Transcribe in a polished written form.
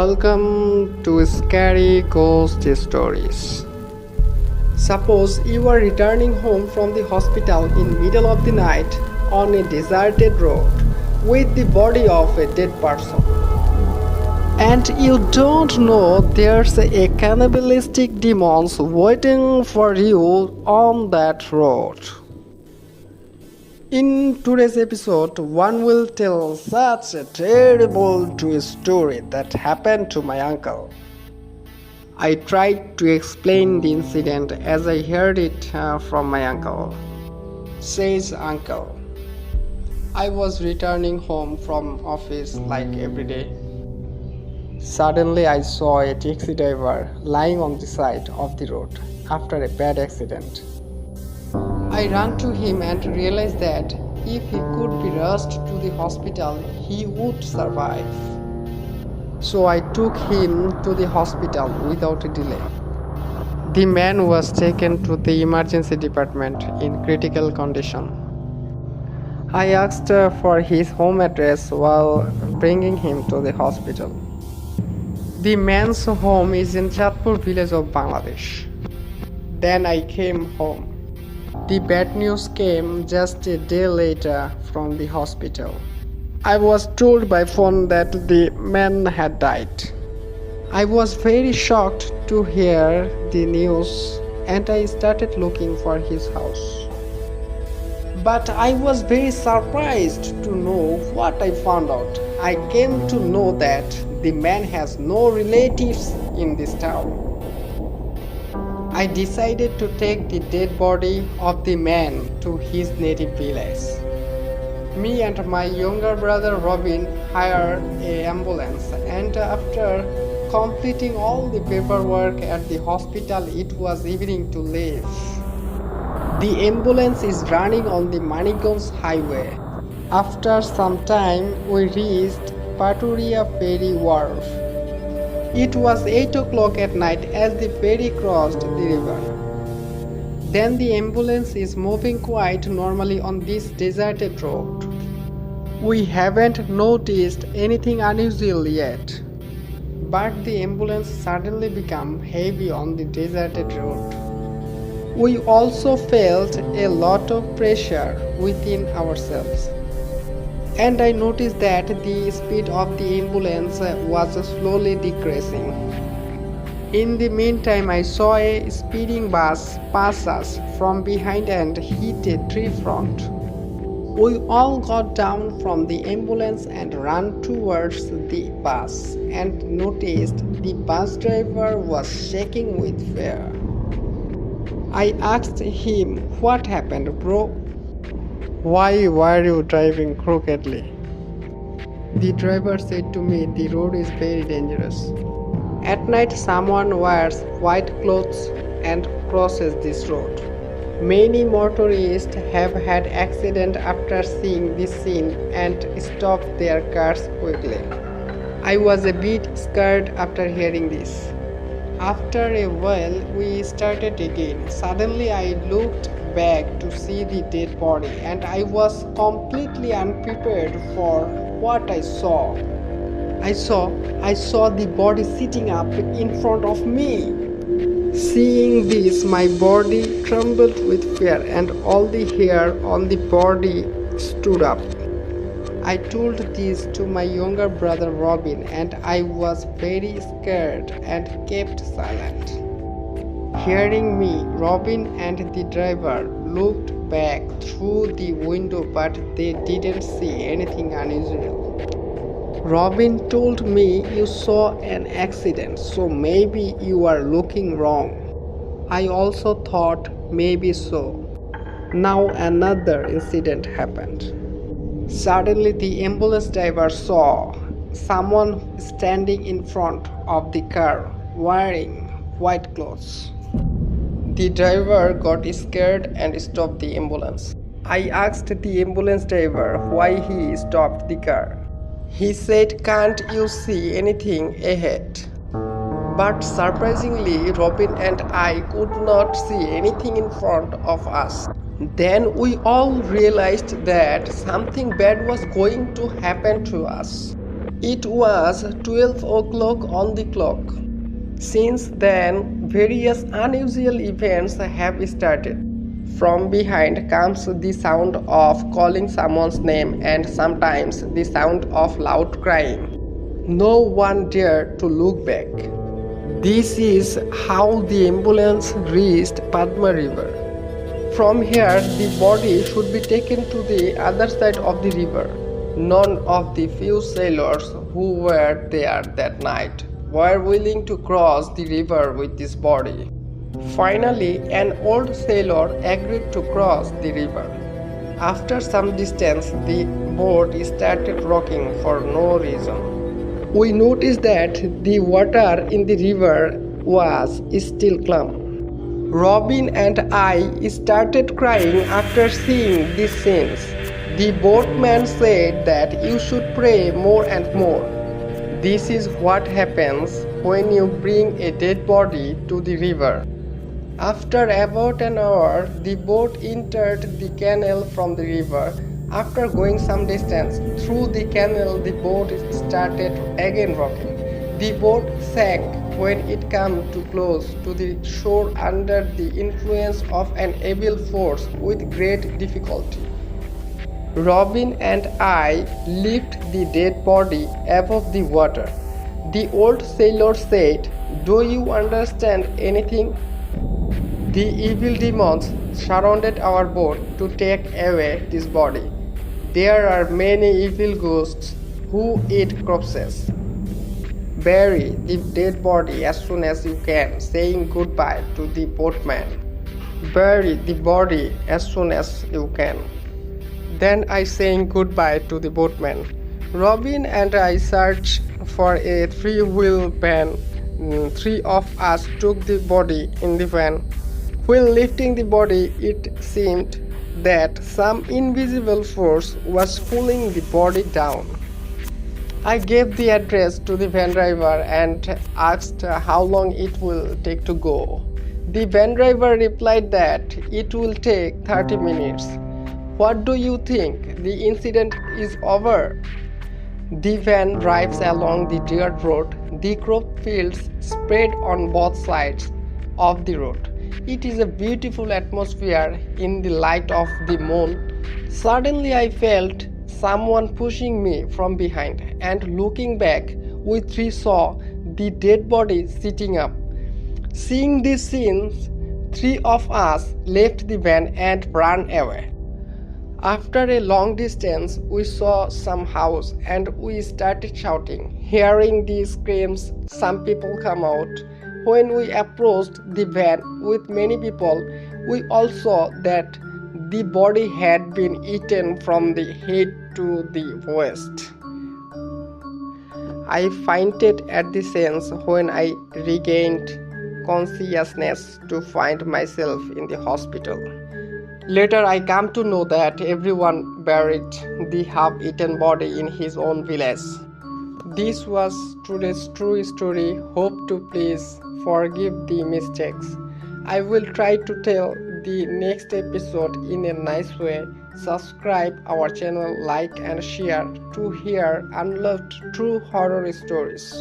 Welcome to Scary Ghost Stories. Suppose you are returning home from the hospital in middle of the night on a deserted road with the body of a dead person. And you don't know there's a cannibalistic demons waiting for you on that road. In today's episode, one will tell such a terrible true story that happened to my uncle. I tried to explain the incident as I heard it from my uncle. Says uncle, I was returning home from office like every day. Suddenly I saw a taxi driver lying on the side of the road after a bad accident. I ran to him and realized that if he could be rushed to the hospital, he would survive. So I took him to the hospital without a delay. The man was taken to the emergency department in critical condition. I asked for his home address while bringing him to the hospital. The man's home is in Chatpur village of Bangladesh. Then I came home. The bad news came just a day later from the hospital. I was told by phone that the man had died. I was very shocked to hear the news and I started looking for his house. But I was very surprised to know what I found out. I came to know that the man has no relatives in this town. I decided to take the dead body of the man to his native village. Me and my younger brother Robin hired an ambulance, and after completing all the paperwork at the hospital, it was evening to leave. The ambulance is running on the Maniganj highway. After some time, we reached Paturia ferry wharf. It was 8 o'clock at night as the ferry crossed the river. Then the ambulance is moving quite normally on this deserted road. We haven't noticed anything unusual yet, but the ambulance suddenly became heavy on the deserted road. We also felt a lot of pressure within ourselves. And I noticed that the speed of the ambulance was slowly decreasing. In the meantime, I saw a speeding bus pass us from behind and hit a tree front. We all got down from the ambulance and ran towards the bus and noticed the bus driver was shaking with fear. I asked him, "What happened, bro? Why were you driving crookedly?" The driver said to me, "The road is very dangerous. At night someone wears white clothes and crosses this road. Many motorists have had accident after seeing this scene and stopped their cars quickly." I was a bit scared after hearing this. After a while, we started again. Suddenly, I looked back to see the dead body, and I was completely unprepared for what I saw. I saw the body sitting up in front of me. Seeing this, my body trembled with fear, and all the hair on the body stood up. I told this to my younger brother Robin, and I was very scared and kept silent. Hearing me, Robin and the driver looked back through the window, but they didn't see anything unusual. Robin told me, "You saw an accident, so maybe you are looking wrong." I also thought maybe so. Now another incident happened. Suddenly the ambulance driver saw someone standing in front of the car wearing white clothes. The driver got scared and stopped the ambulance. I asked the ambulance driver why he stopped the car. He said, "Can't you see anything ahead?" But surprisingly, Robin and I could not see anything in front of us. Then we all realized that something bad was going to happen to us. It was 12 o'clock on the clock. Since then, various unusual events have started. From behind comes the sound of calling someone's name and sometimes the sound of loud crying. No one dared to look back. This is how the ambulance reached Padma River. From here, the body should be taken to the other side of the river. None of the few sailors who were there that night were willing to cross the river with this body. Finally, an old sailor agreed to cross the river. After some distance, the boat started rocking for no reason. We noticed that the water in the river was still calm. Robin and I started crying after seeing these scenes. The boatman said that you should pray more and more. This is what happens when you bring a dead body to the river. After about an hour, the boat entered the canal from the river. After going some distance through the canal, the boat started again rocking. The boat sank when it came too close to the shore under the influence of an evil force with great difficulty. Robin and I lifted the dead body above the water. The old sailor said, "Do you understand anything?" The evil demons surrounded our boat to take away this body. There are many evil ghosts who eat corpses. Bury the dead body as soon as you can, saying goodbye to the boatman. Bury the body as soon as you can. Then I saying goodbye to the boatman. Robin and I searched for a three-wheel van. Three of us took the body in the van. While lifting the body, it seemed that some invisible force was pulling the body down. I gave the address to the van driver and asked how long it will take to go. The van driver replied that it will take 30 minutes. What do you think? The incident is over. The van drives along the dirt road. The crop fields spread on both sides of the road. It is a beautiful atmosphere in the light of the moon. Suddenly I felt someone pushing me from behind, and looking back, we three saw the dead body sitting up. Seeing these scenes, three of us left the van and ran away. After a long distance, we saw some house and we started shouting. Hearing these screams, some people come out. When we approached the van with many people, we all saw that the body had been eaten from the head to the waist. I fainted at the sense when I regained consciousness to find myself in the hospital. Later I come to know that everyone buried the half-eaten body in his own village. This was today's true story. Hope to please forgive the mistakes. I will try to tell the next episode in a nice way. Subscribe our channel, like and share to hear unloved true horror stories.